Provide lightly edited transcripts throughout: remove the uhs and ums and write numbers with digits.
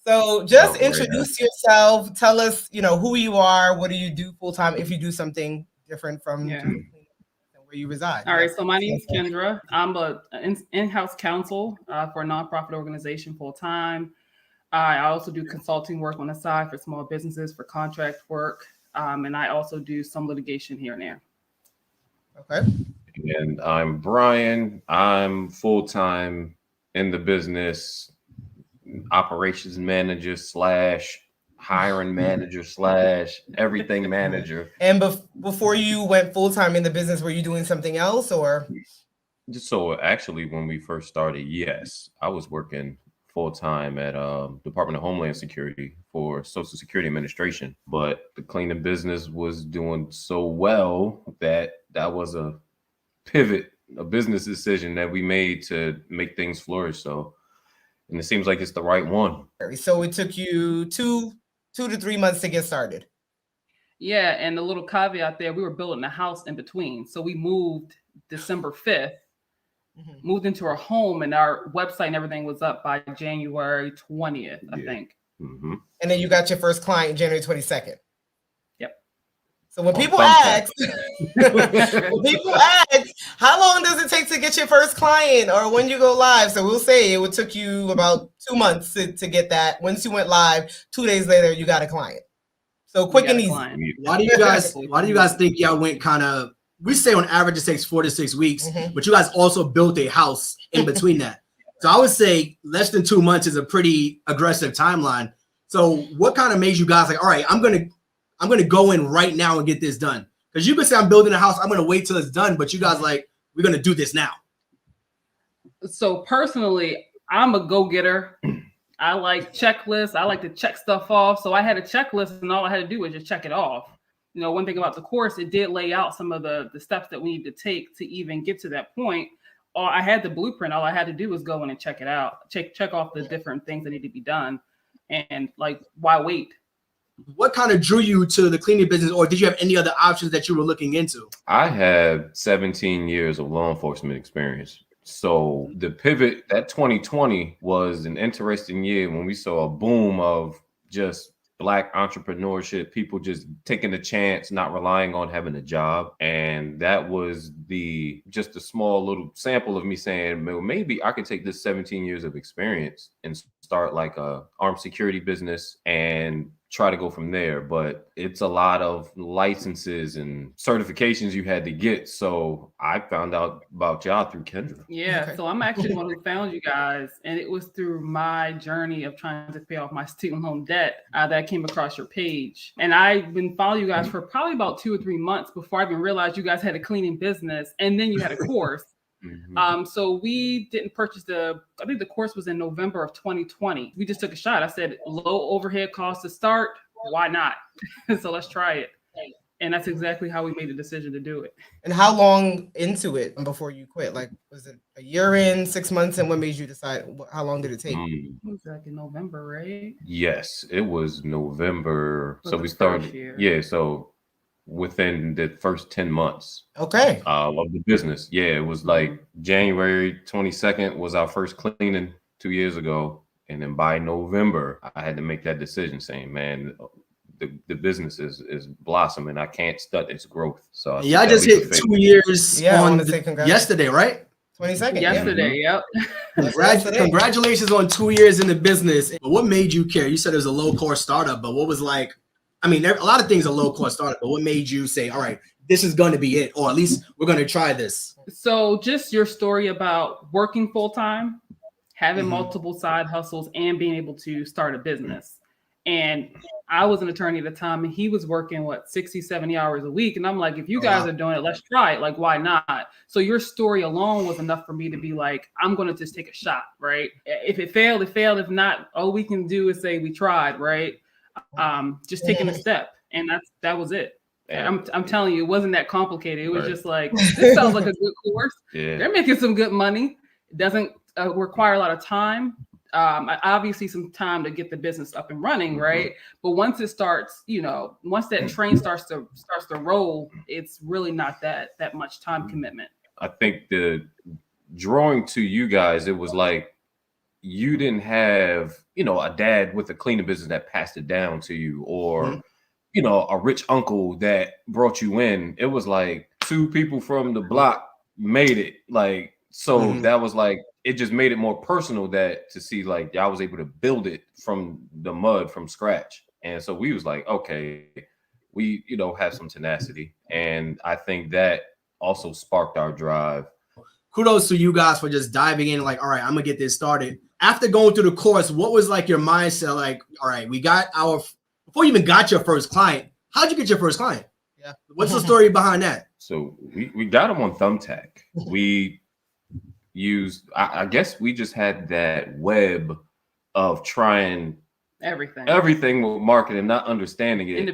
So just introduce yourself. Tell us, who you are. What do you do full time? If you do something different from where you reside. All right. So my name is Kendra. I'm an in-house counsel for a nonprofit organization full time. I also do consulting work on the side for small businesses for contract work. And I also do some litigation here and there. Okay. And I'm Brian. I'm full-time in the business, operations manager / hiring manager / everything manager. And before you went full-time in the business, were you doing something else or? So actually, when we first started, yes, I was working full-time at Department of Homeland Security for Social Security Administration. But the cleaning business was doing so well that was a pivot, a business decision that we made to make things flourish. So, and it seems like it's the right one. So it took you two to 3 months to get started. Yeah, and the little caveat there, we were building a house in between. So we moved December 5th, moved into our home, and our website and everything was up by January 20th, I think. Mm-hmm. And then you got your first client January 22nd. Yep. So when people ask, how long does it take to get your first client or when you go live? So we'll say it would took you about 2 months to get that. Once you went live, 2 days later, you got a client. So quick and easy. Why do you guys think y'all went kind of, we say on average it takes 4 to 6 weeks, but you guys also built a house in between that. So I would say less than 2 months is a pretty aggressive timeline. So what kind of made you guys like, all right, I'm gonna go in right now and get this done? Because you could say I'm building a house, I'm gonna wait till it's done, but you guys like, we're gonna do this now. So personally, I'm a go-getter. I like checklists. I like to check stuff off. So I had a checklist and all I had to do was just check it off. One thing about the course, it did lay out some of the steps that we need to take to even get to that point. Or I had the blueprint. All I had to do was go in and check it out, check off the different things that need to be done. And like, why wait? What kind of drew you to the cleaning business, or did you have any other options that you were looking into? I had 17 years of law enforcement experience. So the pivot, that 2020 was an interesting year when we saw a boom of just Black entrepreneurship, people just taking a chance, not relying on having a job. And that was just a small little sample of me saying, well, maybe I could take this 17 years of experience and start like a armed security business and try to go from there. But it's a lot of licenses and certifications you had to get. So I found out about y'all through Kendra. Yeah. Okay. So I'm actually the one who found you guys. And it was through my journey of trying to pay off my student loan debt that I came across your page. And I've been following you guys for probably about 2 or 3 months before I even realized you guys had a cleaning business. And then you had a course. So we didn't purchase I think the course was in November of 2020. We just took a shot. I said, low overhead cost to start. Why not? So let's try it. And that's exactly how we made the decision to do it. And how long into it before you quit? Like, was it a year in, 6 months? And what made you decide? How long did it take? It was like in November, right? Yes, it was November. So we started. Yeah. So within the first 10 months of the business. Yeah, it was like January 22nd was our first cleaning 2 years ago. And then by November, I had to make that decision saying, man, the business is blossoming. I can't stunt its growth. So I just hit 2 years yesterday, right? 22nd. Yesterday, yep. Congratulations on 2 years in the business. What made you care? You said it was a low-cost startup, but what was like, I mean, a lot of things are low-cost startup, but what made you say, all right, this is going to be it, or at least we're going to try this? So just your story about working full-time, having multiple side hustles, and being able to start a business. And I was an attorney at the time, and he was working, 60, 70 hours a week. And I'm like, if you guys are doing it, let's try it. Like, why not? So your story alone was enough for me to be like, I'm going to just take a shot, right? If it failed, it failed. If not, all we can do is say we tried, right? Just taking a step. And that was it. I'm telling you, it wasn't that complicated. It was just like, this sounds like a good course. Yeah. They're making some good money. It doesn't require a lot of time. Obviously some time to get the business up and running, right? But once it starts, once that train starts to roll, it's really not that much time commitment. I think the drawing to you guys, it was like you didn't have, a dad with a cleaning business that passed it down to you, or, a rich uncle that brought you in. It was like 2 people from the block made it. Like, so that was like, it just made it more personal that to see like I was able to build it from the mud from scratch. And so we was like, okay, we, have some tenacity. And I think that also sparked our drive. Kudos to you guys for just diving in, like, all right, I'm gonna get this started. After going through the course, what was like your mindset? Like, all right, we got before you even got your first client, how'd you get your first client? Yeah. What's the story behind that? So we got them on Thumbtack. We used, I guess we just had that web of trying everything with marketing, not understanding it in the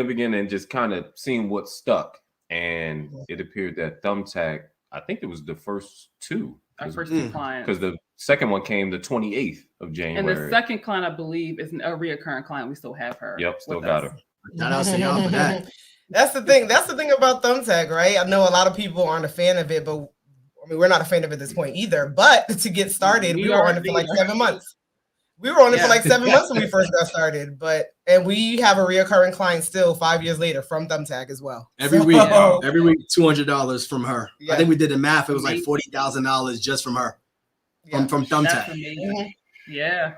beginning, just kind of seeing what stuck. And it appeared that Thumbtack, I think it was the first 2. Our first 2 clients. Because the second one came the 28th of January. And the second client, I believe, is a reoccurring client. We still have her. Yep, still got her. Shout out to y'all for that. That's the thing. That's the thing about Thumbtack, right? I know a lot of people aren't a fan of it, but I mean, we're not a fan of it at this point either. But to get started, we were on it for like 7 months. We were on it for like 7 months when we first got started, and we have a reoccurring client still 5 years later from Thumbtack as well. Every week, $200 from her. Yeah. I think we did the math. It was like $40,000 just from her, from Thumbtack. Yeah.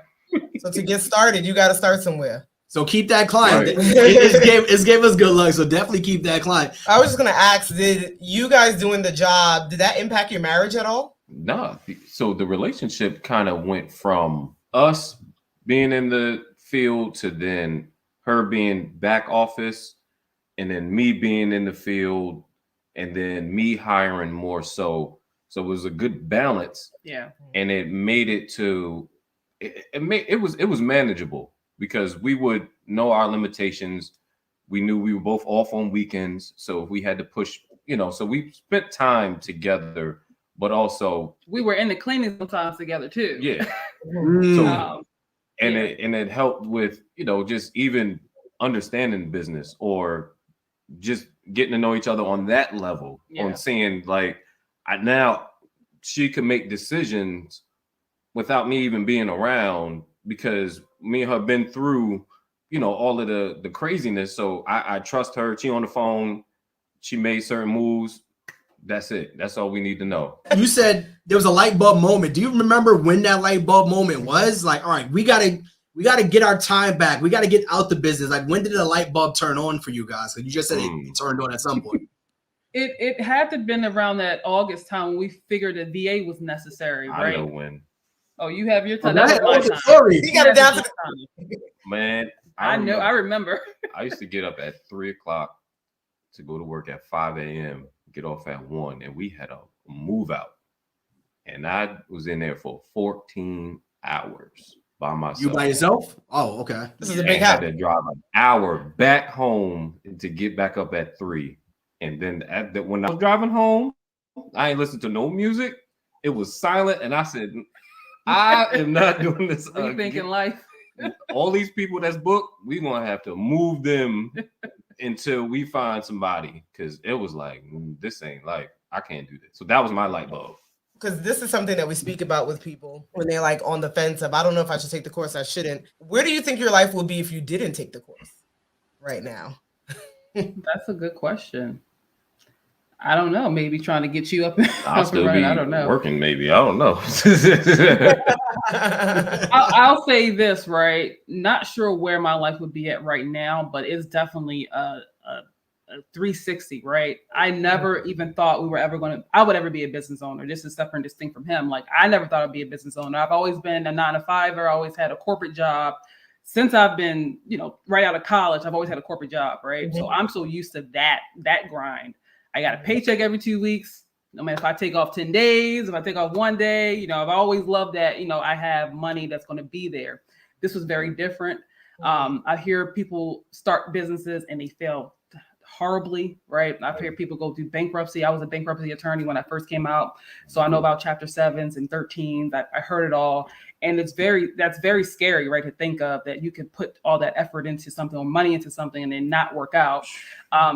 So to get started, you got to start somewhere. So keep that client. Right. It gave us good luck. So definitely keep that client. I was just gonna ask: did you guys doing the job? Did that impact your marriage at all? No. So the relationship kind of went from us being in the field to then her being back office, and then me being in the field, and then me hiring more. So it was a good balance. Yeah. And it made it to it was manageable because we would know our limitations. We knew we were both off on weekends. So if we had to push, so we spent time together, but also we were in the cleaning sometimes together too. Yeah. So, it helped with, just even understanding business or just getting to know each other on that level, on seeing like now she could make decisions without me even being around because me and her been through, all of the craziness. So I trust her. She on the phone. She made certain moves. That's it. That's all we need to know. You said there was a light bulb moment. Do you remember when that light bulb moment was? Like, all right, we gotta get our time back. We gotta get out the business. Like, when did the light bulb turn on for you guys? Because you just said it turned on at some point. It had to have been around that August time when we figured a VA was necessary, right? I know when. Oh, you have your time. That's my time. Sorry. You got it down to the man. I remember. I used to get up at 3:00 to go to work at 5 a.m. Get off at 1, and we had a move out, and I was in there for 14 hours by myself. You by yourself? Oh, okay. This is a big house. I had to drive an hour back home to get back up at 3, and then when I was driving home, I ain't listened to no music. It was silent, and I said, I am not doing this. Rethinking life. All these people that's booked, we gonna have to move them until we find somebody, because it was like, this ain't life. I can't do this. So that was my light bulb. Because this is something that we speak about with people when they're like on the fence of, I don't know if I should take the course, I shouldn't. Where do you think your life will be if you didn't take the course right now? That's a good question. I don't know. Maybe trying to get you up. I'll still be I don't know. Working, maybe. I don't know. I'll say this, right? Not sure where my life would be at right now, but it's definitely a 360, right? I never even thought I would ever be a business owner. This is separate and distinct from him. Like, I never thought I'd be a business owner. I've always been a 9-to-5er, always had a corporate job. Since I've been, right out of college, I've always had a corporate job, right? Mm-hmm. So I'm so used to that grind. I got a paycheck every 2 weeks. No matter if I take off 10 days, if I take off 1 day, I've always loved that, I have money that's going to be there. This was very different. I hear people start businesses and they fail horribly, right? I've heard people go through bankruptcy. I was a bankruptcy attorney when I first came out. So I know about Chapter 7s and 13s. I heard it all. And that's very scary, right? To think of that you can put all that effort into something or money into something and then not work out.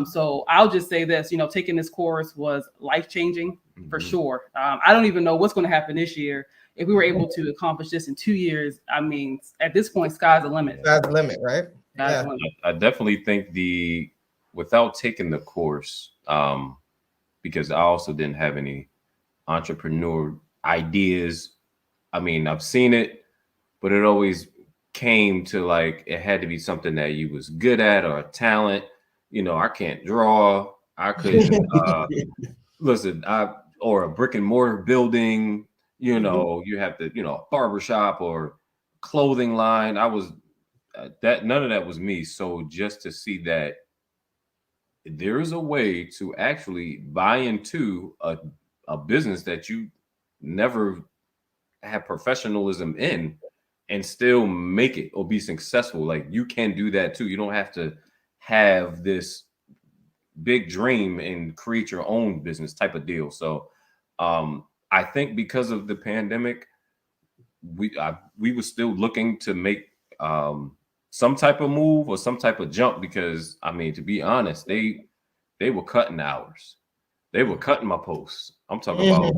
So I'll just say this, taking this course was life-changing for sure. I don't even know what's going to happen this year. if we were able to accomplish this in 2 years, I mean, at this point, sky's the limit. Sky's the limit, right? Sky's the limit. I definitely think without taking the course, because I also didn't have any entrepreneur ideas. I mean, I've seen it, but it always came to like it had to be something that you was good at or a talent. You know, I can't draw. I couldn't listen. Or a brick and mortar building. You know, you have to, a barbershop or clothing line. I was none of that was me. So just to see that there is a way to actually buy into a business that you never have professionalism in and still make it or be successful. Like you can do that too. You don't have to have this big dream and create your own business type of deal. So I think because of the pandemic, we were still looking to make some type of move or some type of jump, because I mean, to be honest, they were cutting hours. They were cutting my posts. I'm talking about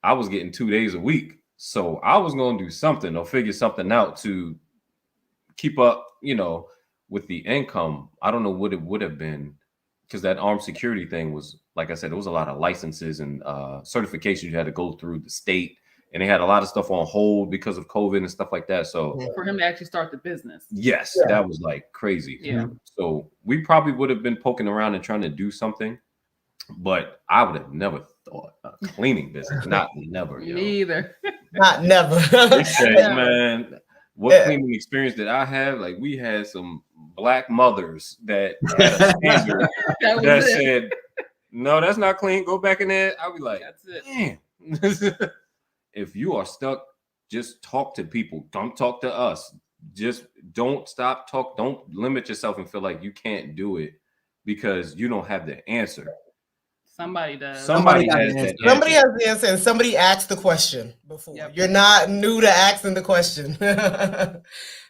I was getting 2 days a week. So I was going to do something or figure something out to keep up, with the income. I don't know what it would have been, because that armed security thing was, like I said, there was a lot of licenses and certifications you had to go through the state, and they had a lot of stuff on hold because of COVID and stuff like that. So for him to actually start the business. Yes, that was like crazy. Yeah. So we probably would have been poking around and trying to do something, but I would have never thought a cleaning business. Not never. Me either. Not never. They said, man, what cleaning experience did I have? Like we had some black mothers that had a standard that said, no, that's not clean. Go back in there. I'll be like, that's it. Damn. If you are stuck, just talk to people. Don't talk to us. Just don't stop talk. Don't limit yourself and feel like you can't do it because you don't have the answer. Somebody does. Somebody has the answer. Somebody has the answer, and somebody asked the question before. Yep. You're not new to asking the question.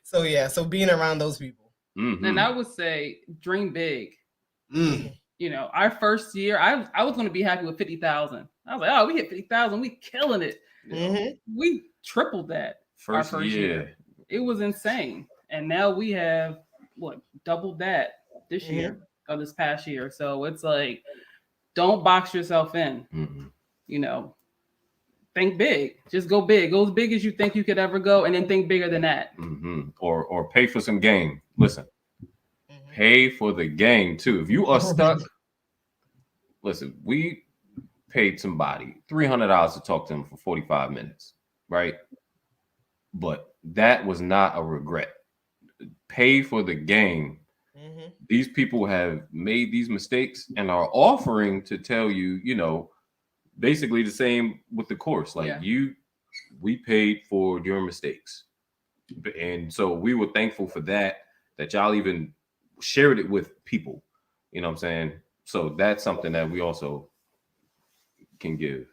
So yeah, so being around those people. Mm-hmm. And I would say dream big. Our first year, I was going to be happy with 50,000. I was like, oh, we hit 50,000, we killing it. We tripled that our first year. It was insane. And now we have doubled that this year or this past year. So it's like, don't box yourself in. Think big. Just go big. Go as big as you think you could ever go, and then think bigger than that. Or pay for some game. Listen, pay for the game too. If you are stuck, listen, we paid somebody $300 to talk to them for 45 minutes, right? But that was not a regret. Pay for the game. These people have made these mistakes and are offering to tell you, basically the same with the course. Like we paid for your mistakes. And so we were thankful for that y'all even shared it with people. You know what I'm saying? So that's something that we also can give.